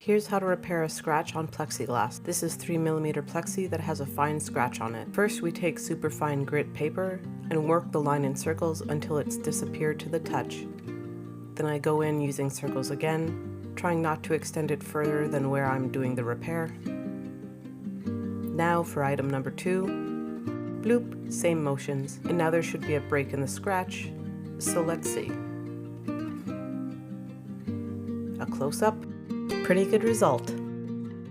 Here's how to repair a scratch on plexiglass. This is 3mm plexi that has a fine scratch on it. First, we take superfine grit paper and work the line in circles until it's disappeared to the touch. Then I go in using circles again, trying not to extend it further than where I'm doing the repair. Now for item number 2, bloop, same motions, and now there should be a break in the scratch, so let's see. A close-up, pretty good result.